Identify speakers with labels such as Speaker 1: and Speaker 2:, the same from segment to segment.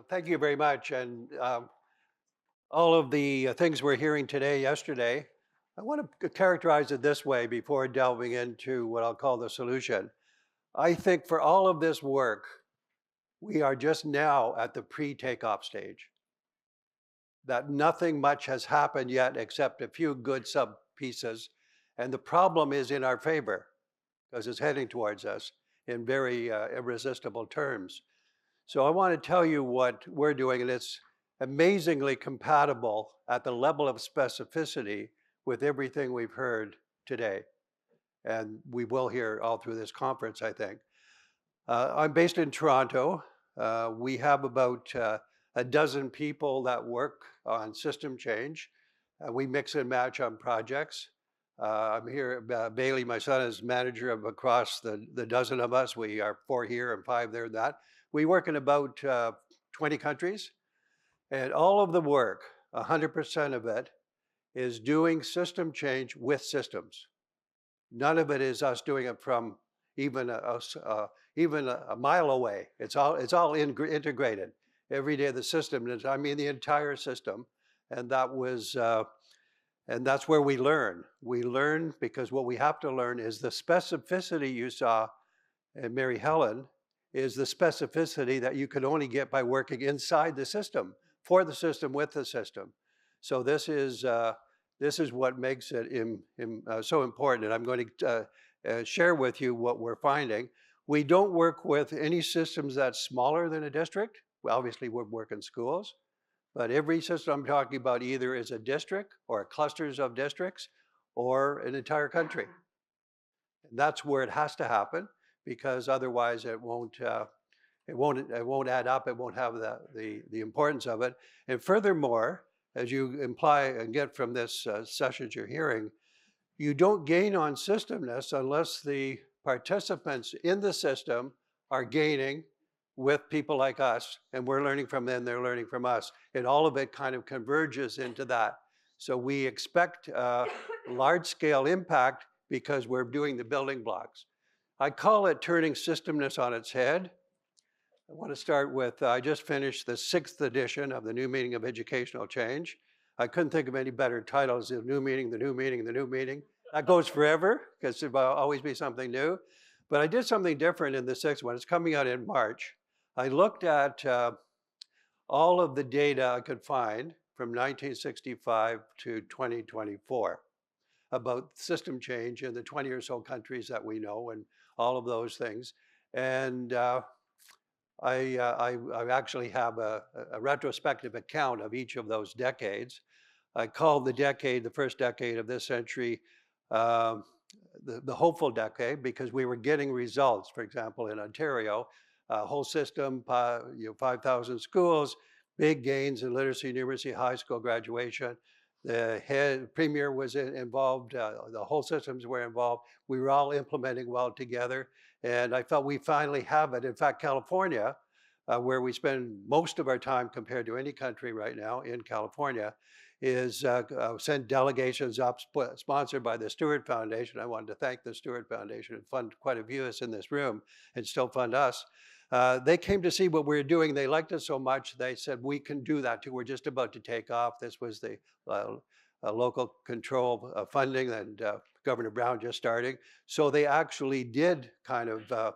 Speaker 1: Thank you very much. And all of the things we're hearing today, yesterday, I want to characterize it this way before delving into what I'll call the solution. I think for all of this work, we are just now at the pre takeoff stage, that nothing much has happened yet except a few good sub pieces. And the problem is in our favor because it's heading towards us in very irresistible terms. So I want to tell you what we're doing, and it's amazingly compatible at the level of specificity with everything we've heard today. And we will hear all through this conference, I think. I'm based in Toronto. We have about a dozen people that work on system change. We mix and match on projects. I'm here, Bailey, my son, is manager of across the dozen of us. We are 4 here and 5 there, that. We work in about 20 countries, and all of the work, 100% of it, is doing system change with systems. None of it is us doing it from even a mile away. It's all integrated. Every day the system, I mean the entire system, and that's where we learn. We learn because what we have to learn is the specificity you saw in Mary Helen is the specificity that you can only get by working inside the system, for the system, with the system. So this is what makes it so important. And I'm going to share with you what we're finding. We don't work with any systems that's smaller than a district. Well, obviously, we work in schools. But every system I'm talking about either is a district or clusters of districts or an entire country. And that's where it has to happen because otherwise it won't add up. It won't have the importance of it. And furthermore, as you imply and get from this sessions you're hearing, you don't gain on systemness unless the participants in the system are gaining with people like us, and we're learning from them, they're learning from us, and all of it kind of converges into that. So we expect large-scale impact because we're doing the building blocks. I call it turning systemness on its head. I want to start with, I just finished the 6th edition of the New Meaning of Educational Change. I couldn't think of any better titles, the new meaning, the new meaning, the new meaning. That goes forever because there will always be something new. But I did something different in the 6th one. It's coming out in March. I looked at all of the data I could find from 1965 to 2024 about system change in the 20 or so countries that we know and all of those things. And I actually have a retrospective account of each of those decades. I called the first decade of this century, the hopeful decade because we were getting results. For example, in Ontario, whole system, 5,000 schools, big gains in literacy, numeracy, high school graduation. The premier was involved, the whole systems were involved. We were all implementing well together. And I felt we finally have it. In fact, California, where we spend most of our time compared to any country right now in California, is sent delegations up, sponsored by the Stewart Foundation. I wanted to thank the Stewart Foundation and fund quite a few of us in this room and still fund us. They came to see what we were doing. They liked us so much, they said, we can do that too. We're just about to take off. This was the local control funding and Governor Brown just starting. So they actually did kind of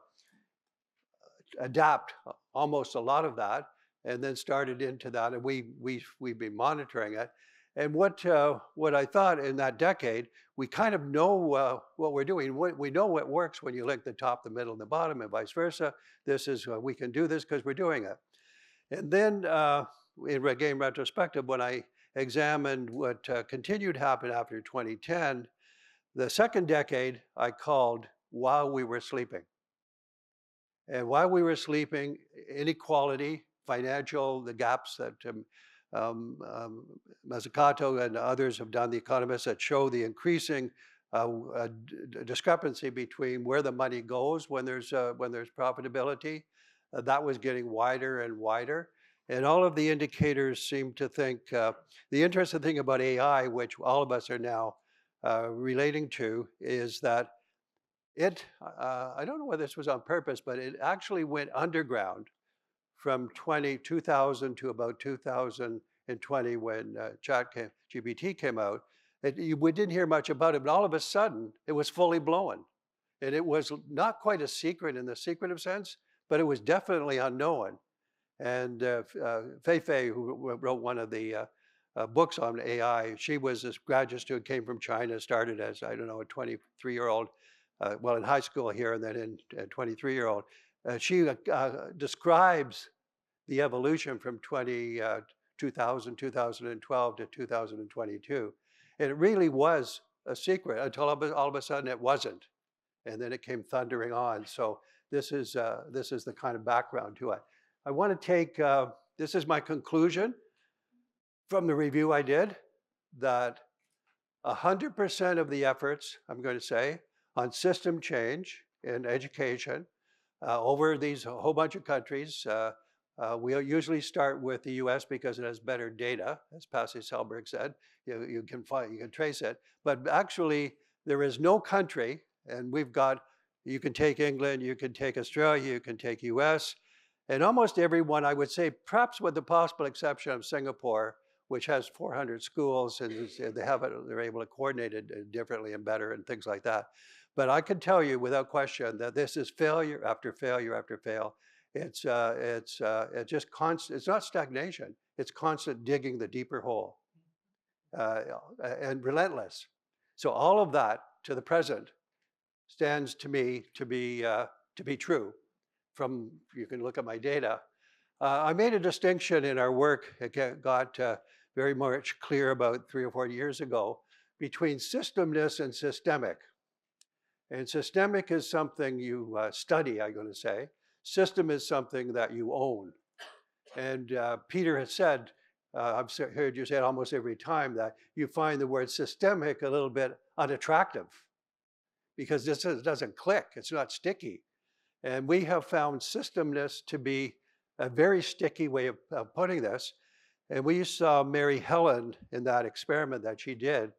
Speaker 1: adapt almost a lot of that and then started into that. And we've been monitoring it. And what I thought in that decade, we kind of know what we're doing. We know what works when you link the top, the middle, and the bottom, and vice versa. This is we can do this because we're doing it. And then, in retrospective, when I examined what continued to happen after 2010, the second decade I called while we were sleeping. And while we were sleeping, inequality, financial, the gaps that Mazzucato and others have done, the economists that show the increasing discrepancy between where the money goes when there's profitability. That was getting wider and wider. And all of the indicators seem to think, the interesting thing about AI, which all of us are now relating to, is that I don't know whether this was on purpose, but it actually went underground from 2000 to about 2020 when GPT came out. We didn't hear much about it, but all of a sudden it was fully blown. And it was not quite a secret in the secretive sense, but it was definitely unknown. And Fei, who wrote one of the books on AI, she was this graduate student, came from China, started as, I don't know, a 23-year-old, well, in high school here, and then in 23-year-old. She describes the evolution from 2000, 2012 to 2022. And it really was a secret until all of a sudden it wasn't. And then it came thundering on. So this is the kind of background to it. I want to take, this is my conclusion from the review I did, that 100% of the efforts, I'm going to say, on system change in education over these whole bunch of countries. We usually start with the US because it has better data, as Pasi Selberg said. You can trace it. But actually, there is no country, and you can take England, you can take Australia, you can take US, and almost everyone, I would say, perhaps with the possible exception of Singapore, which has 400 schools, and they're able to coordinate it differently and better and things like that. But I can tell you without question that this is failure after failure after fail. It's just constant. It's not stagnation. It's constant digging the deeper hole, and relentless. So all of that to the present stands to me to be true. You can look at my data. I made a distinction in our work. It got very much clear about 3 or 4 years ago between systemness and systemic. And systemic is something you study, I'm going to say. System is something that you own. And Peter has said, I've heard you say it almost every time, that you find the word systemic a little bit unattractive because this doesn't click. It's not sticky. And we have found systemness to be a very sticky way of putting this. And we saw Mary Helen in that experiment that she did.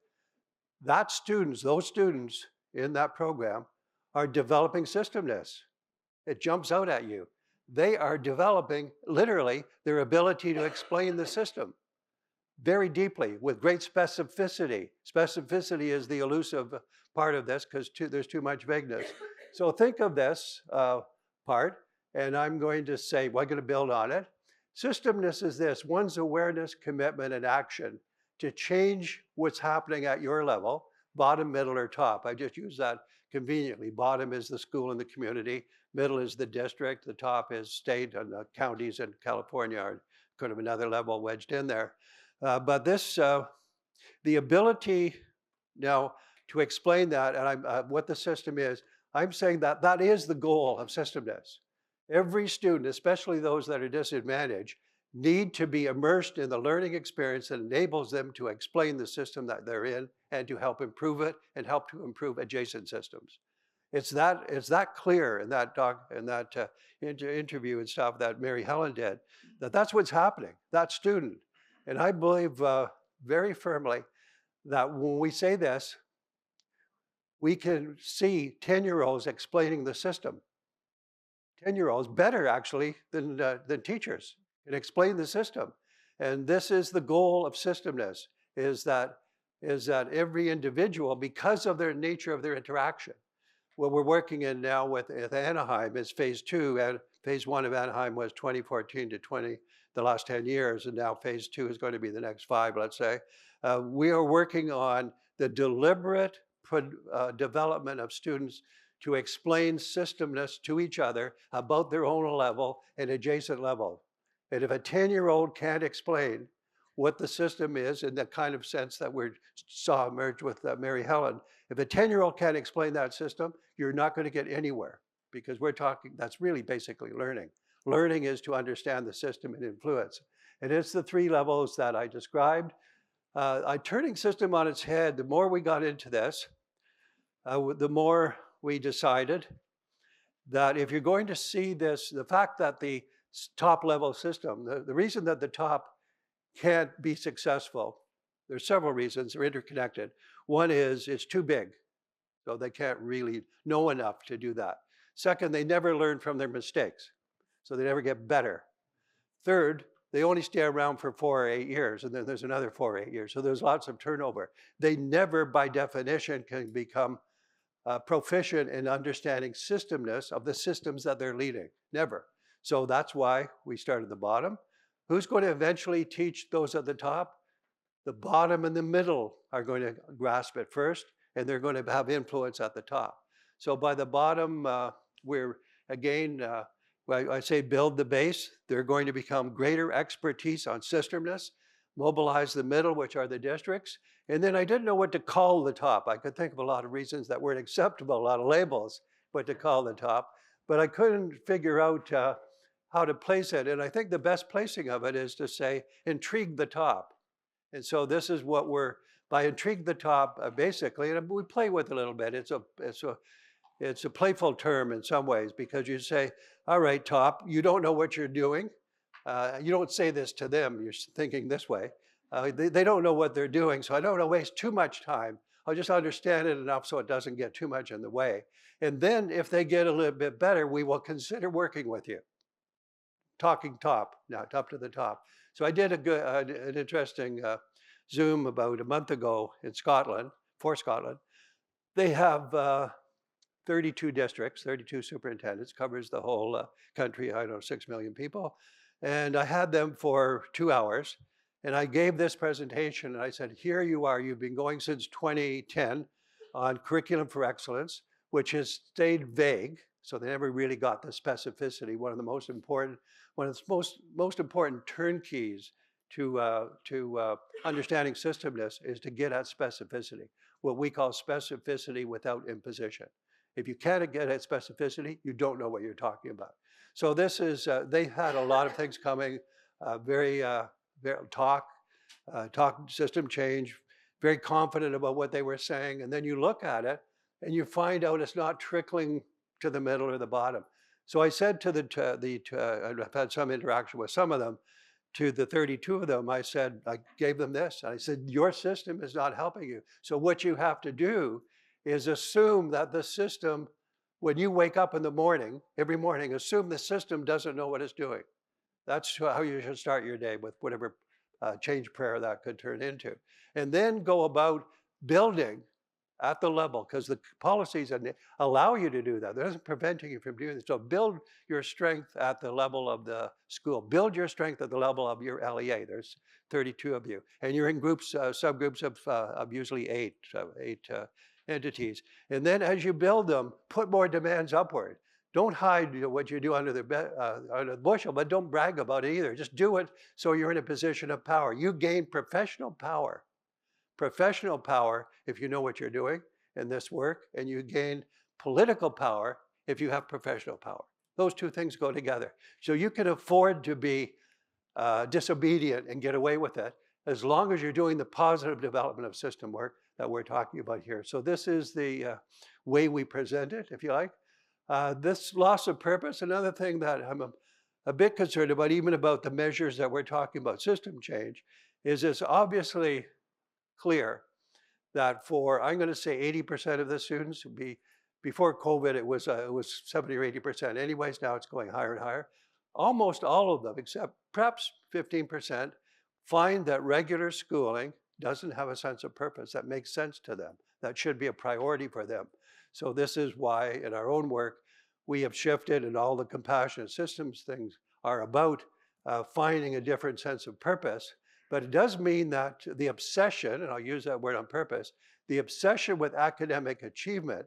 Speaker 1: Those students in that program are developing systemness. It jumps out at you. They are developing, literally, their ability to explain the system very deeply with great specificity. Specificity is the elusive part of this because there's too much vagueness. So think of this part, and I'm going to say, well, I'm going to build on it. Systemness is this: one's awareness, commitment, and action to change what's happening at your level, bottom, middle, or top. I just use that conveniently. Bottom is the school and the community, middle is the district, the top is state, and the counties in California are kind of another level wedged in there. But the ability now to explain that, and what the system is, I'm saying that that is the goal of systemness. Every student, especially those that are disadvantaged, need to be immersed in the learning experience that enables them to explain the system that they're in and to help improve it and help to improve adjacent systems. It's that clear in that interview and stuff that Mary Helen did, that's what's happening, that student. And I believe very firmly that when we say this, we can see 10-year-olds explaining the system. 10-year-olds better actually than teachers can explain the system. And this is the goal of systemness, is that every individual, because of their nature of their interaction, what we're working in now with Anaheim is phase 2, and phase 1 of Anaheim was 2014 to the last 10 years, and now phase 2 is going to be the next 5, let's say. We are working on the deliberate development of students to explain systemness to each other about their own level and adjacent level. And if a 10-year-old can't explain what the system is in the kind of sense that we saw emerge with Mary Helen, if a 10-year-old can't explain that system, you're not going to get anywhere, because that's really basically learning. Learning is to understand the system and influence. And it's the 3 levels that I described. Turning system on its head, the more we got into this, the more we decided that if you're going to see this, the fact that the top level system, the reason that the top can't be successful, there's several reasons, they're interconnected. One is it's too big, so they can't really know enough to do that. Second, they never learn from their mistakes, so they never get better. Third, they only stay around for 4 or 8 years, and then there's another 4 or 8 years. So there's lots of turnover. They never, by definition, can become proficient in understanding systemness of the systems that they're leading. Never. So that's why we start at the bottom. Who's going to eventually teach those at the top? The bottom and the middle are going to grasp it first, and they're going to have influence at the top. So by the bottom, we're again, I say build the base. They're going to become greater expertise on systemness, mobilize the middle, which are the districts. And then I didn't know what to call the top. I could think of a lot of reasons that weren't acceptable, a lot of labels, what to call the top. But I couldn't figure out how to place it. And I think the best placing of it is to say, intrigue the top. And so this is what by intrigue the top, basically, and we play with it a little bit. It's a playful term in some ways, because you say, all right, top, you don't know what you're doing. You don't say this to them, you're thinking this way. They don't know what they're doing, so I don't want to waste too much time. I'll just understand it enough so it doesn't get too much in the way. And then if they get a little bit better, we will consider working with you. Talking top, now top to the top. So I did an interesting Zoom about a month ago in Scotland, for Scotland. They have 32 districts, 32 superintendents, covers the whole country, I don't know, 6 million people. And I had them for 2 hours. And I gave this presentation and I said, here you are, you've been going since 2010 on Curriculum for Excellence, which has stayed vague. So they never really got the specificity. One of the most important turnkeys to understanding systemness is to get at specificity, what we call specificity without imposition. If you can't get at specificity, you don't know what you're talking about. So this is, they had a lot of things coming, very talk system change, very confident about what they were saying. And then you look at it and you find out it's not trickling to the middle or the bottom. So I said to I've had some interaction with some of them, to the 32 of them, I gave them this. I said, your system is not helping you. So what you have to do is assume that the system, when you wake up in the morning, every morning, assume the system doesn't know what it's doing. That's how you should start your day, with whatever change prayer that could turn into. And then go about building at the level, because the policies allow you to do that. There isn't preventing you from doing this. So build your strength at the level of the school. Build your strength at the level of your LEA. There's 32 of you. And you're in groups, subgroups of usually eight entities. And then as you build them, put more demands upward. Don't hide what you do under the bushel, but don't brag about it either. Just do it so you're in a position of power. You gain professional power. Professional power if you know what you're doing in this work, and you gain political power if you have professional power. Those two things go together. So you can afford to be disobedient and get away with it, as long as you're doing the positive development of system work that we're talking about here. So this is the way we present it, if you like. This loss of purpose, another thing that I'm a bit concerned about, even about the measures that we're talking about, system change, is it's obviously clear that for, I'm going to say 80% of the students, before COVID, it was 70 or 80%. Anyways, now it's going higher and higher. Almost all of them, except perhaps 15%, find that regular schooling doesn't have a sense of purpose that makes sense to them, that should be a priority for them. So this is why in our own work, we have shifted, and all the compassionate systems things are about finding a different sense of purpose. But it does mean that the obsession, and I'll use that word on purpose, the obsession with academic achievement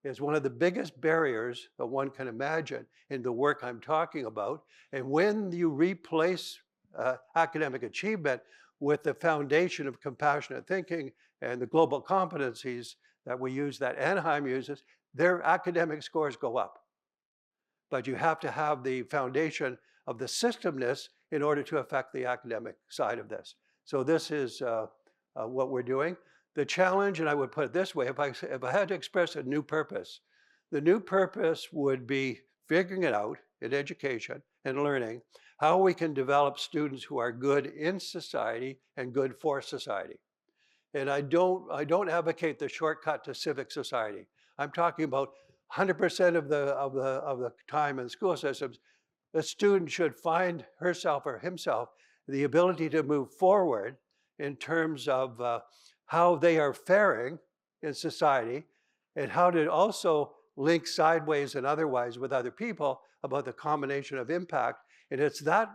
Speaker 1: is one of the biggest barriers that one can imagine in the work I'm talking about. And when you replace academic achievement with the foundation of compassionate thinking and the global competencies that we use, that Anaheim uses, their academic scores go up. But you have to have the foundation of the systemness in order to affect the academic side of this. So this is what we're doing. The challenge, and I would put it this way, if I had to express a new purpose, the new purpose would be figuring it out in education and learning how we can develop students who are good in society and good for society. And I don't advocate the shortcut to civic society. I'm talking about 100% of the time in school systems, the student should find herself or himself the ability to move forward in terms of how they are faring in society and how to also link sideways and otherwise with other people about the combination of impact. And it's that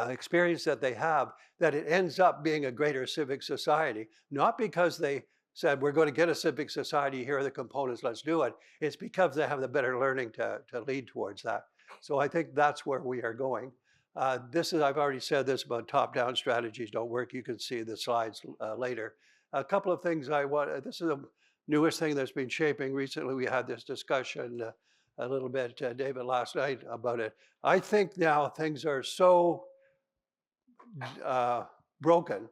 Speaker 1: experience that they have that it ends up being a greater civic society, not because they said, we're going to get a civic society, here are the components, let's do it. It's because they have the better learning to lead towards that. So I think that's where we are going. I've already said this about top-down strategies don't work. You can see the slides later. A couple of things this is the newest thing that's been shaping recently. We had this discussion a little bit, David, last night about it. I think now things are so broken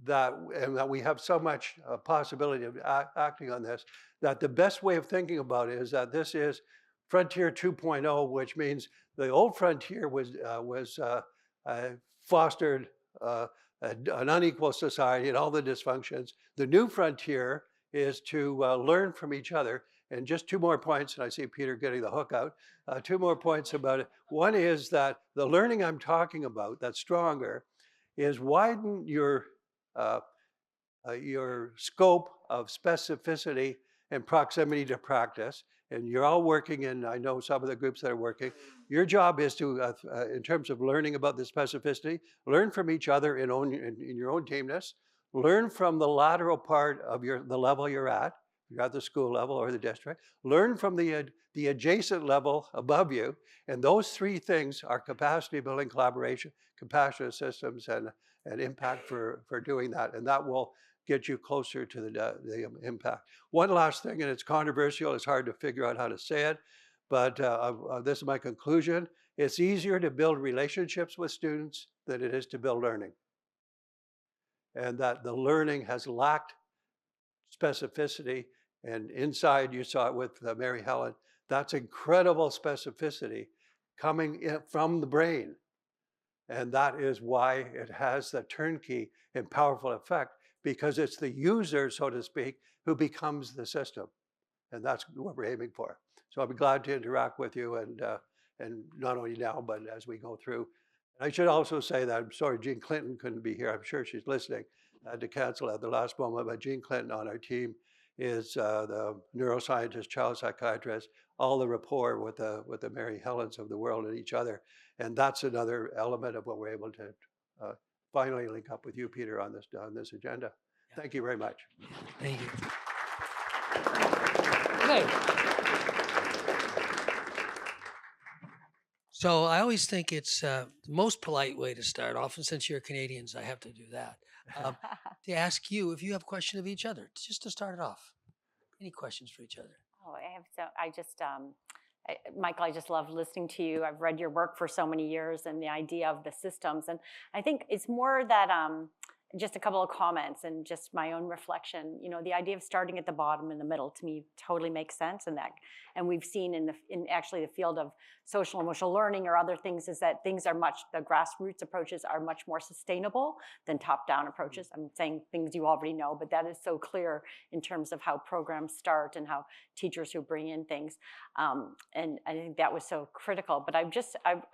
Speaker 1: and that we have so much possibility of acting on this, that the best way of thinking about it is that this is Frontier 2.0, which means the old frontier was fostered an unequal society and all the dysfunctions. The new frontier is to learn from each other. And just two more points, and I see Peter getting the hook out. Two more points about it. One is that the learning I'm talking about that's stronger is widen your scope of specificity and proximity to practice. And you're all working in, I know some of the groups that are working. Your job is to, in terms of learning about the specificity, learn from each other in your own teamness, learn from the lateral part of the level you're at the school level or the district, learn from the adjacent level above you. And those three things are capacity building, collaboration, compassionate systems, and impact for doing that. And that will get you closer to the impact. One last thing, and it's controversial, it's hard to figure out how to say it, but this is my conclusion. It's easier to build relationships with students than it is to build learning. And that the learning has lacked specificity. And inside, you saw it with Mary Helen, that's incredible specificity coming from the brain. And that is why it has the turnkey and powerful effect, because it's the user, so to speak, who becomes the system. And that's what we're aiming for. So I'll be glad to interact with you, and not only now, but as we go through. And I should also say that I'm sorry Jean Clinton couldn't be here. I'm sure she's listening. I had to cancel at the last moment, but Jean Clinton on our team is the neuroscientist, child psychiatrist, all the rapport with the Mary Helens of the world and each other. And that's another element of what we're able to finally link up with you, Peter, on this agenda. Yeah. Thank you very much.
Speaker 2: Thank you. Okay. So I always think it's the most polite way to start off, and since you're Canadians, I have to do that, to ask you if you have a question of each other, just to start it off. Any questions for each other?
Speaker 3: Oh, Michael, I just love listening to you. I've read your work for so many years and the idea of the systems. And I think it's more that just a couple of comments and just my own reflection. You know, the idea of starting at the bottom and the middle to me totally makes sense. And we've seen in actually the field of social emotional learning or other things is that the grassroots approaches are much more sustainable than top-down approaches. I'm saying things you already know, but that is so clear in terms of how programs start and how teachers who bring in things. And I think that was so critical. But I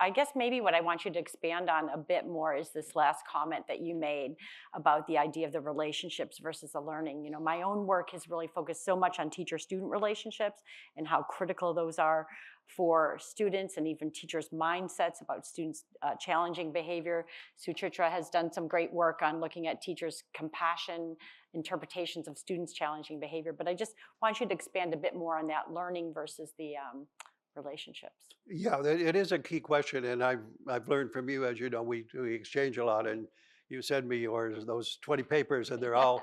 Speaker 3: guess maybe what I want you to expand on a bit more is this last comment that you made about the idea of the relationships versus the learning. You know, my own work has really focused so much on teacher-student relationships and how critical those are for students and even teachers' mindsets about students' challenging behavior. Suchitra has done some great work on looking at teachers' compassion, interpretations of students' challenging behavior. But I just want you to expand a bit more on that learning versus the relationships.
Speaker 1: Yeah, it is a key question, and I've learned from you, as you know, we exchange a lot, and you send me those 20 papers, and they're all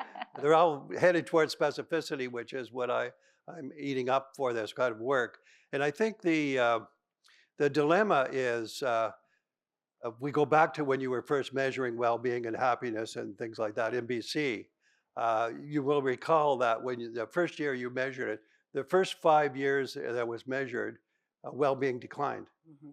Speaker 1: headed towards specificity, which is what I'm eating up for this kind of work. And I think the dilemma is we go back to when you were first measuring well-being and happiness and things like that in BC. You will recall that when the first year you measured it, the first 5 years that was measured, well-being declined. Mm-hmm.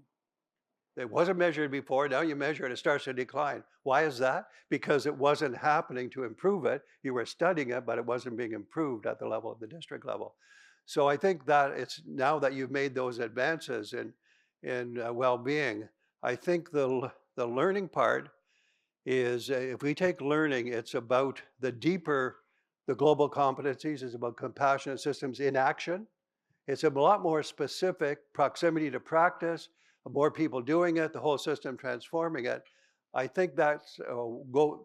Speaker 1: It wasn't measured before, now you measure it, it starts to decline. Why is that? Because it wasn't happening to improve it. You were studying it, but it wasn't being improved at the level of the district level. So I think that it's now that you've made those advances in well-being. I think the learning part is if we take learning, it's about the deeper, the global competencies, it's about compassionate systems in action. It's a lot more specific, proximity to practice, more people doing it, the whole system transforming it. I think that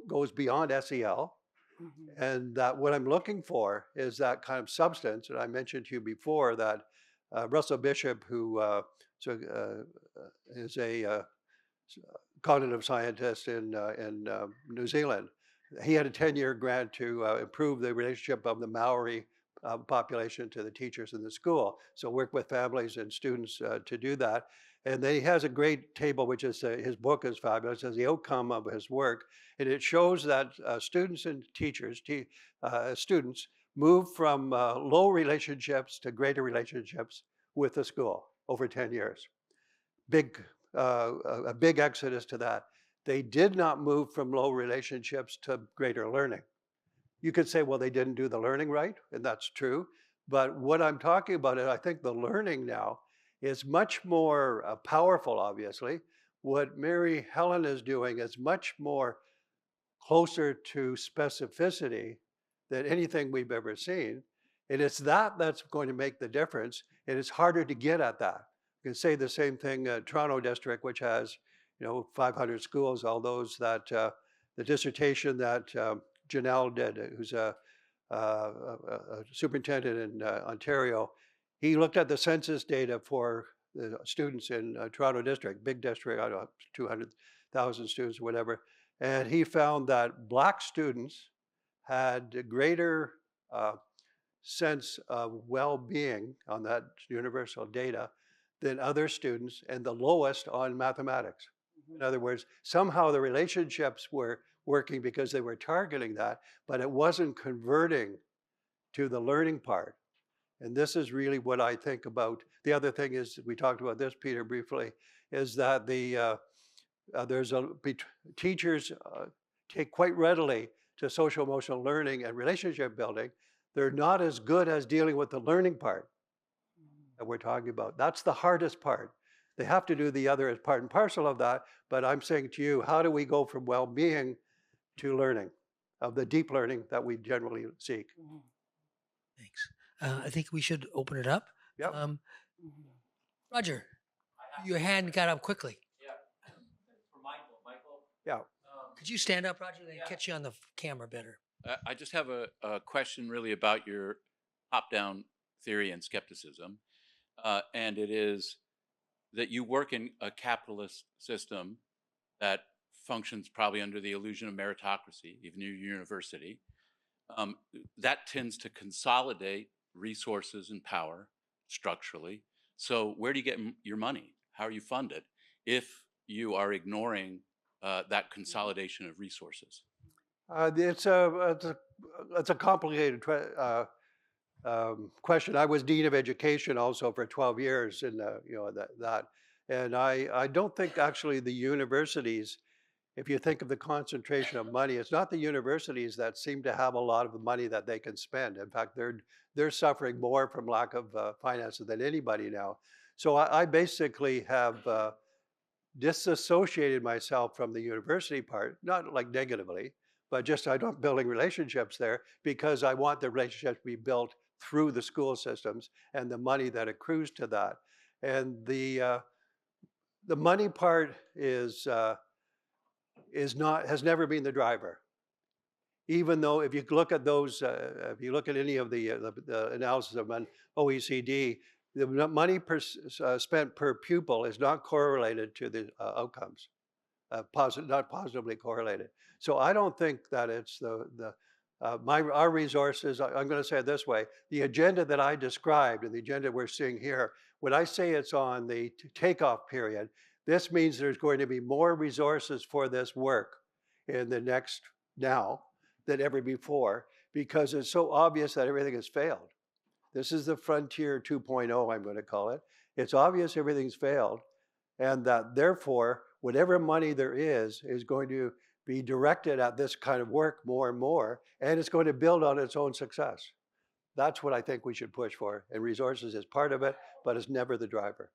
Speaker 1: goes beyond SEL. And that what I'm looking for is that kind of substance. And I mentioned to you before that Russell Bishop, who is a cognitive scientist in New Zealand. He had a 10-year grant to improve the relationship of the Maori population to the teachers in the school. So work with families and students to do that. And then he has a great table, which is his book is fabulous, as the outcome of his work. And it shows that students and teachers, students move from low relationships to greater relationships with the school over 10 years. A big exodus to that. They did not move from low relationships to greater learning. You could say, well, they didn't do the learning right, and that's true. But what I'm talking about is I think the learning now is much more powerful, obviously. What Mary Helen is doing is much more closer to specificity than anything we've ever seen. And it's that that's going to make the difference. And it's harder to get at that. You can say the same thing, Toronto district, which has, 500 schools, all those that, the dissertation that Janelle did, who's a superintendent in Ontario, he looked at the census data for the students in Toronto district, big district, I don't know, 200,000 students or whatever. And he found that Black students had greater sense of well-being on that universal data than other students, and the lowest on mathematics. In other words, somehow the relationships were working because they were targeting that, but it wasn't converting to the learning part. And this is really what I think about. The other thing is, we talked about this, Peter, briefly, is that teachers take quite readily to social emotional learning and relationship building. They're not as good as dealing with the learning part that we're talking about. That's the hardest part. They have to do the other as part and parcel of that, but I'm saying to you, how do we go from well-being to learning, of the deep learning that we generally seek?
Speaker 2: Thanks. I think we should open it up.
Speaker 1: Yep.
Speaker 2: Roger, your hand got up quickly.
Speaker 4: Yeah. For Michael. Michael,
Speaker 1: Yeah.
Speaker 2: Could you stand up, Roger? They catch you on the camera better.
Speaker 4: I just have a question really about your top-down theory and skepticism. And it is that you work in a capitalist system that functions probably under the illusion of meritocracy, even your university. That tends to consolidate resources and power structurally. So where do you get your money? How are you funded if you are ignoring that consolidation of resources?
Speaker 1: It's a complicated question. I was Dean of Education also for 12 years in that. And I don't think actually the universities, if you think of the concentration of money, it's not the universities that seem to have a lot of the money that they can spend. In fact, they're suffering more from lack of finances than anybody now. So I basically have disassociated myself from the university part, not like negatively, but just I'm not building relationships there because I want the relationships to be built through the school systems and the money that accrues to that. And the money part has never been the driver. Even though if you look at those, if you look at any of the analysis of OECD, the money spent per pupil is not correlated to the outcomes, not positively correlated. So I don't think that it's our resources. I'm going to say it this way: the agenda that I described and the agenda we're seeing here, when I say it's on the takeoff period, this means there's going to be more resources for this work in the next now than ever before, because it's so obvious that everything has failed. This is the frontier 2.0, I'm going to call it. It's obvious everything's failed, and that therefore, whatever money there is going to be directed at this kind of work more and more, and it's going to build on its own success. That's what I think we should push for, and resources is part of it, but it's never the driver.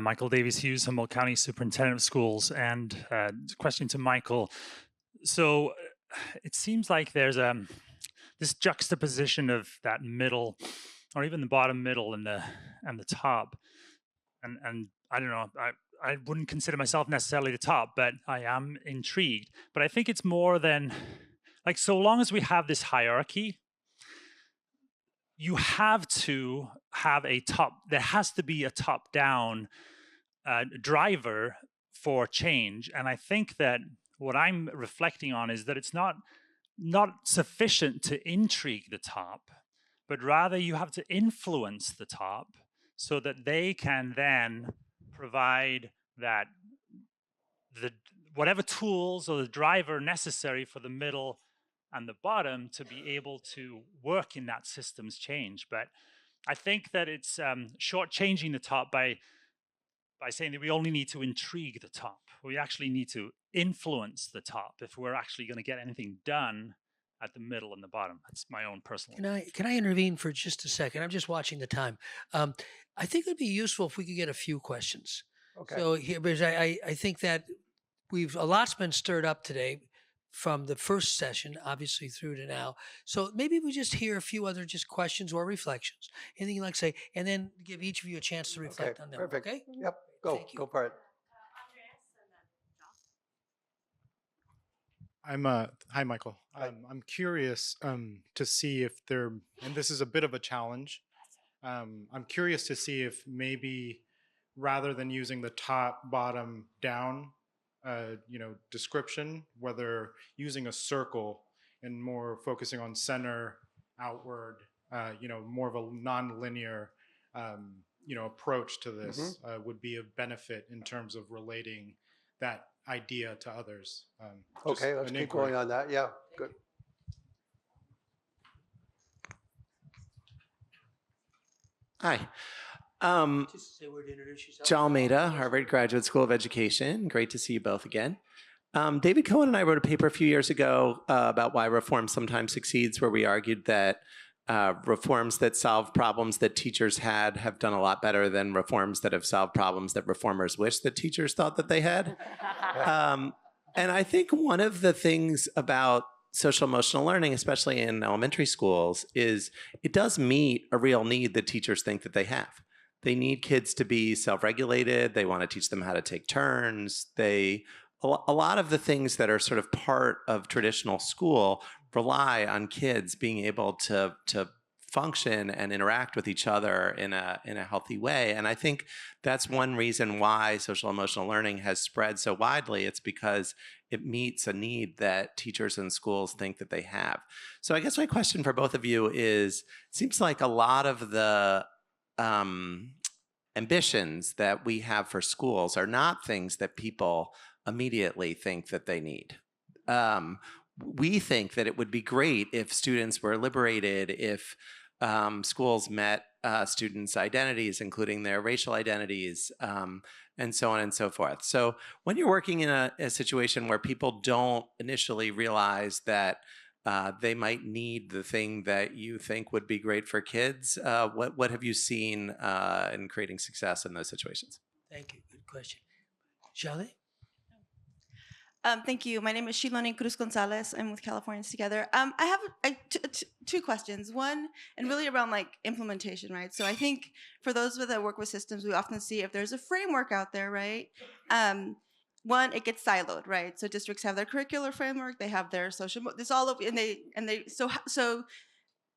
Speaker 5: Michael Davies Hughes, Humboldt County Superintendent of Schools. And question to Michael. So it seems like there's this juxtaposition of that middle, or even the bottom middle and the top. And I don't know, I wouldn't consider myself necessarily the top, but I am intrigued. But I think it's more than, like, so long as we have this hierarchy, you have to have a top, there has to be a top-down driver for change. And I think that what I'm reflecting on is that it's not sufficient to intrigue the top, but rather you have to influence the top so that they can then provide that whatever tools or the driver necessary for the middle and the bottom to be able to work in that system's change. But I think that it's shortchanging the top by saying that we only need to intrigue the top. We actually need to influence the top if we're actually going to get anything done at the middle and the bottom. That's my own personal.
Speaker 2: Can I intervene for just a second? I'm just watching the time. I think it would be useful if we could get a few questions.
Speaker 1: Okay.
Speaker 2: So here, because I think that a lot's been stirred up today from the first session, obviously through to now. So maybe we just hear a few other just questions or reflections, anything you'd like to say, and then give each of you a chance to reflect on them.
Speaker 1: Perfect.
Speaker 2: Okay?
Speaker 1: Yep.
Speaker 2: Thank you.
Speaker 1: Go for it.
Speaker 6: Hi, Michael.
Speaker 1: Hi.
Speaker 6: I'm curious to see if there, and this is a bit of a challenge. I'm curious to see if maybe rather than using the top, bottom, down, description, whether using a circle and more focusing on center, outward, more of a non-linear, approach to this would be of benefit in terms of relating that idea to others.
Speaker 1: Okay, let's keep going on that. Yeah, good.
Speaker 7: Hi.
Speaker 2: Just say a word to introduce yourself.
Speaker 7: John Almeida, Harvard Graduate School of Education. Great to see you both again. David Cohen and I wrote a paper a few years ago about why reform sometimes succeeds, where we argued that reforms that solve problems that teachers had have done a lot better than reforms that have solved problems that reformers wish that teachers thought that they had. And I think one of the things about social emotional learning, especially in elementary schools, is it does meet a real need that teachers think that they have. They need kids to be self-regulated. They want to teach them how to take turns. A lot of the things that are sort of part of traditional school rely on kids being able to function and interact with each other in a healthy way. And I think that's one reason why social emotional learning has spread so widely. It's because it meets a need that teachers and schools think that they have. So I guess my question for both of you is, it seems like a lot of the ambitions that we have for schools are not things that people immediately think that they need. We think that it would be great if students were liberated, if schools met students' identities, including their racial identities, and so on and so forth. So when you're working in a situation where people don't initially realize that they might need the thing that you think would be great for kids, what have you seen in creating success in those situations?
Speaker 2: Thank you. Good question. Shale?
Speaker 8: Thank you. My name is Shilani Cruz Gonzalez. I'm with Californians Together. I have two questions. One, and really around like implementation, right? So I think for those that work with systems, we often see if there's a framework out there, right? One, it gets siloed, right? So districts have their curricular framework, they have their social, this all of, and they so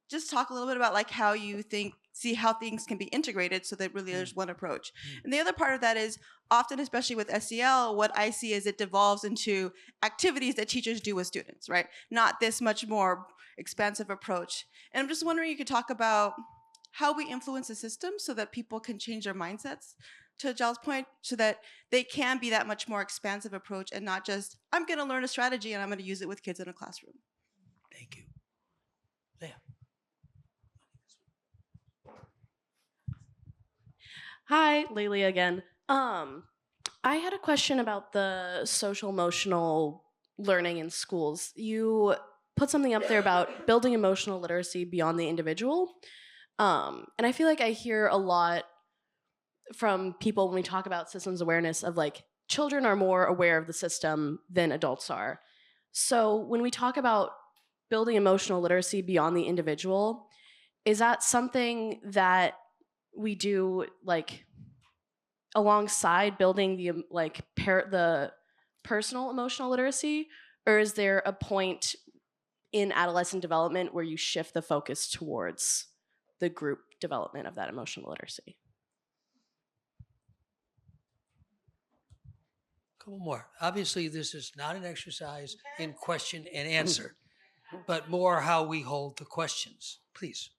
Speaker 8: just talk a little bit about like how you see how things can be integrated so that really there's one approach. And the other part of that is often, especially with SEL, what I see is it devolves into activities that teachers do with students, right? Not this much more expansive approach. And I'm just wondering, you could talk about how we influence the system so that people can change their mindsets, to Giles' point, so that they can be that much more expansive approach and not just, I'm gonna learn a strategy and I'm gonna use it with kids in a classroom.
Speaker 2: Thank you. Leah.
Speaker 9: Hi, Laylee again. I had a question about the social emotional learning in schools. You put something up there about building emotional literacy beyond the individual. And I feel like I hear a lot from people when we talk about systems awareness of like children are more aware of the system than adults are. So when we talk about building emotional literacy beyond the individual, is that something that we do like alongside building the the personal emotional literacy, or is there a point in adolescent development where you shift the focus towards the group development of that emotional literacy?
Speaker 2: Couple more. Obviously, this is not an exercise in question and answer, but more how we hold the questions. Please.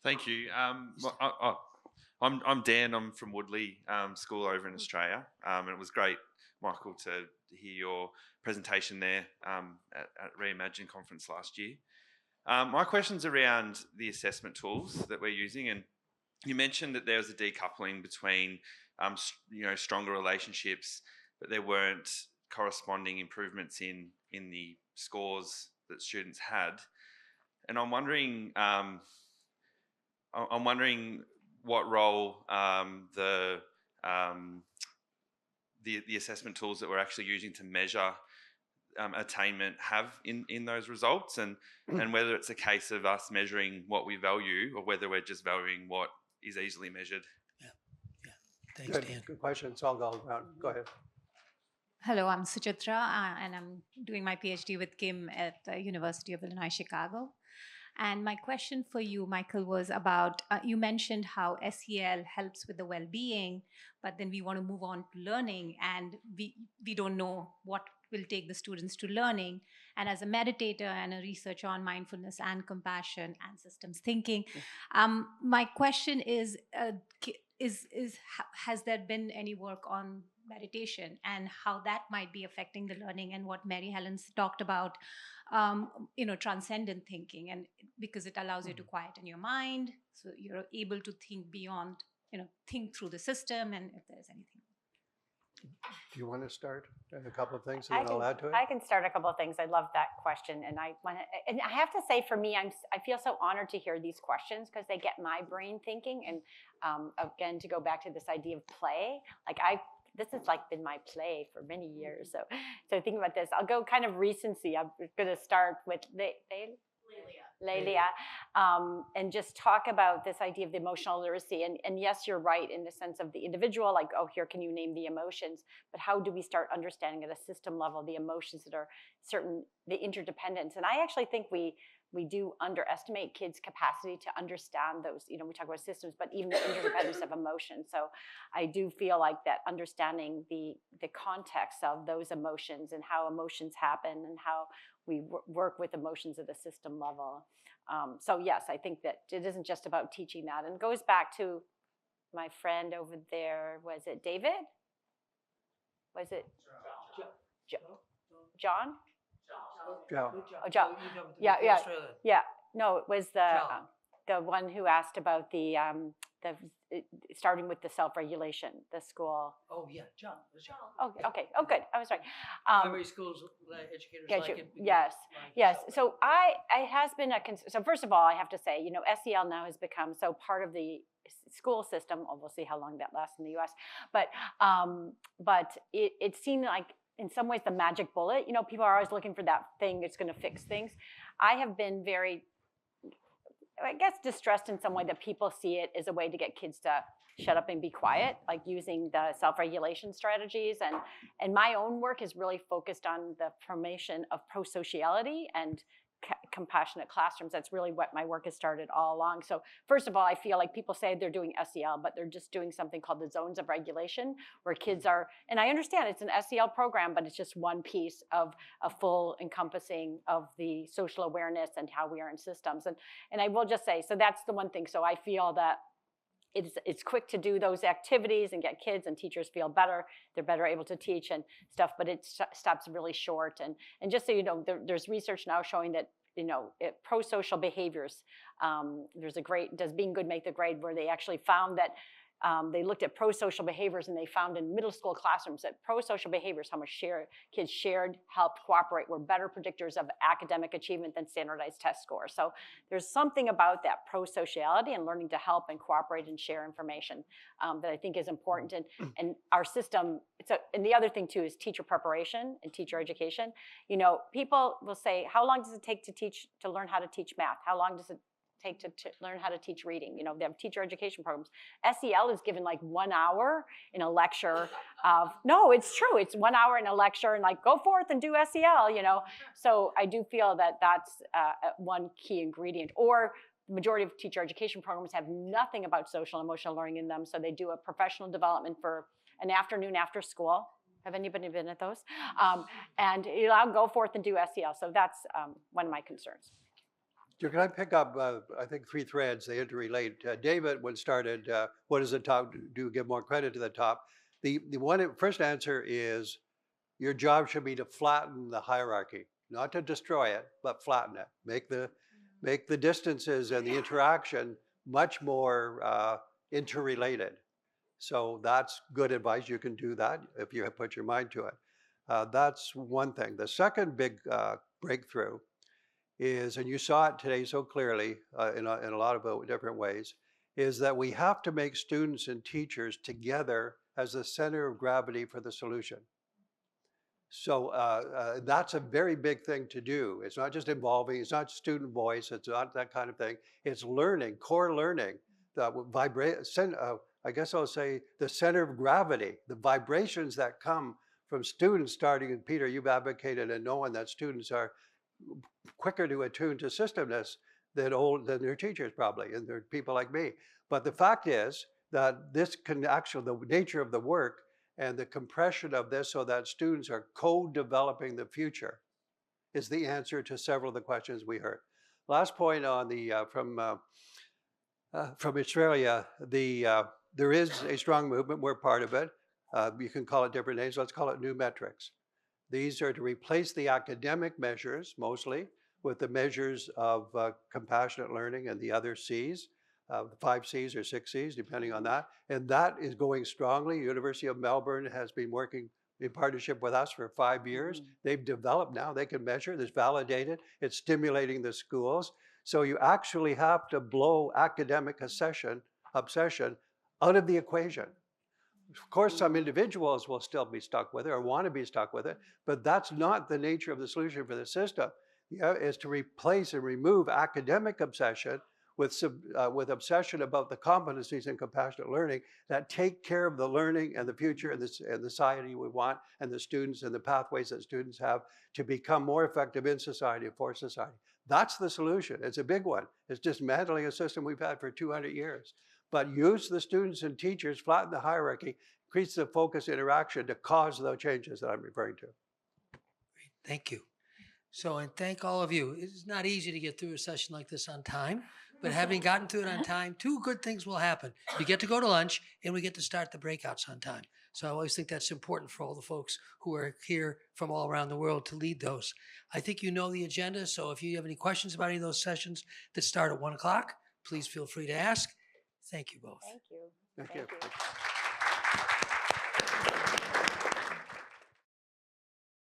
Speaker 10: Thank you. I'm Dan. I'm from Woodley School over in Australia, and it was great, Michael, to hear your presentation there at Reimagine conference last year. My question's around the assessment tools that we're using, and you mentioned that there was a decoupling between stronger relationships, but there weren't corresponding improvements in the scores that students had, and I'm wondering what role the assessment tools that we're actually using to measure attainment have in those results, and whether it's a case of us measuring what we value or whether we're just valuing what is easily measured.
Speaker 2: Yeah. Thanks, Dan.
Speaker 1: Good question. So I'll go around. Go ahead.
Speaker 11: Hello, I'm Suchitra, and I'm doing my PhD with Kim at the University of Illinois, Chicago. And my question for you, Michael, was about, you mentioned how SEL helps with the well-being, but then we want to move on to learning, and we don't know what will take the students to learning. And as a meditator and a researcher on mindfulness and compassion and systems thinking, my question is has there been any work on meditation and how that might be affecting the learning, and what Mary Helen's talked about, transcendent thinking, and because it allows you to quieten your mind, so you're able to think beyond, think through the system, and if there's anything.
Speaker 1: Do you want to start a couple of things and then I'll add to it?
Speaker 3: I can start a couple of things. I love that question, and I have to say, for me, I feel so honored to hear these questions because they get my brain thinking. And again, to go back to this idea of play, this has been my play for many years. So think about this. I'll go kind of recency. I'm going to start with Lelia, and just talk about this idea of the emotional literacy. And yes, you're right in the sense of the individual, here, can you name the emotions? But how do we start understanding at a system level the emotions that are certain, the interdependence? And I actually think we do underestimate kids' capacity to understand those. We talk about systems, but even the interdependence of emotions. So I do feel like that understanding the context of those emotions and how emotions happen and how we work with emotions at a system level. So yes, I think that it isn't just about teaching that. And goes back to my friend over there. Was it David? Was it John?
Speaker 1: Yeah.
Speaker 3: Oh, John. Yeah. No, it was the one who asked about the starting with the self-regulation, the school.
Speaker 2: Oh yeah, John.
Speaker 3: Oh, okay. Oh, good. I was right.
Speaker 2: Primary schools, educators like it.
Speaker 3: Yes. So it has been so first of all, I have to say, SEL now has become so part of the school system. We'll see how long that lasts in the U.S. But it seemed like, in some ways, the magic bullet. People are always looking for that thing that's going to fix things. I have been very, distressed in some way that people see it as a way to get kids to shut up and be quiet, like using the self-regulation strategies. And my own work is really focused on the formation of pro-sociality and compassionate classrooms. That's really what my work has started all along. So first of all, I feel like people say they're doing SEL, but they're just doing something called the zones of regulation, where kids are, and I understand it's an SEL program, but it's just one piece of a full encompassing of the social awareness and how we are in systems. And I will just say, so that's the one thing. So I feel that it's quick to do those activities and get kids and teachers feel better. They're better able to teach and stuff, but it stops really short. And just so you know, there's research now showing that, pro-social behaviors, there's a great, does being good make the grade, where they actually found that They looked at pro-social behaviors, and they found in middle school classrooms that pro-social behaviors, how much kids shared, helped, cooperate, were better predictors of academic achievement than standardized test scores. So there's something about that pro-sociality and learning to help and cooperate and share information that I think is important. And our system, and the other thing too is teacher preparation and teacher education. You know, people will say, how long does it take to learn how to teach math? How long does it take to learn how to teach reading? You know, they have teacher education programs. SEL is given like 1 hour in a lecture of, no, it's true. It's 1 hour in a lecture and like, go forth and do SEL, you know? So I do feel that that's one key ingredient. Or the majority of teacher education programs have nothing about social and emotional learning in them. So they do a professional development for an afternoon after school. Have anybody been at those? And I'll go forth and do SEL. So that's one of my concerns.
Speaker 1: Can I pick up, I think, 3 threads, they interrelate. David, when started, what does the top do? Give more credit to the top. The first answer is your job should be to flatten the hierarchy, not to destroy it, but flatten it. Make the distances and the interaction much more interrelated. So that's good advice. You can do that if you have put your mind to it. That's one thing. The second big breakthrough is, and you saw it today so clearly in a lot of different ways, is that we have to make students and teachers together as the center of gravity for the solution. So that's a very big thing to do. It's not just involving, it's not student voice, it's not that kind of thing. It's learning, core learning, I guess I'll say the center of gravity, the vibrations that come from students starting, and Peter, you've advocated and knowing that students are quicker to attune to systemness than their teachers probably, and they're people like me. But the fact is that this can actually, the nature of the work and the compression of this so that students are co-developing the future is the answer to several of the questions we heard. Last point on the, from Australia, there is a strong movement, we're part of it. You can call it different names, let's call it new metrics. These are to replace the academic measures, mostly, with the measures of compassionate learning and the other C's, 5 C's or 6 C's, depending on that. And that is going strongly. University of Melbourne has been working in partnership with us for 5 years. They've developed now, they can measure, it's validated, it's stimulating the schools. So you actually have to blow academic obsession out of the equation. Of course, some individuals will still be stuck with it or want to be stuck with it, but that's not the nature of the solution for the system. Is to replace and remove academic obsession with obsession about the competencies in compassionate learning that take care of the learning and the future and the society we want, and the students and the pathways that students have to become more effective in society and for society. That's the solution. It's a big one. It's dismantling a system we've had for 200 years. But use the students and teachers, flatten the hierarchy, increase the focus interaction to cause those changes that I'm referring to.
Speaker 2: Great. Thank you. So, and thank all of you. It's not easy to get through a session like this on time, but having gotten through it on time, 2 good things will happen. We get to go to lunch and we get to start the breakouts on time. So I always think that's important for all the folks who are here from all around the world to lead those. I think you know the agenda, so if you have any questions about any of those sessions that start at 1 o'clock, please feel free to ask. Thank you both.
Speaker 3: Thank you.
Speaker 1: Thank you.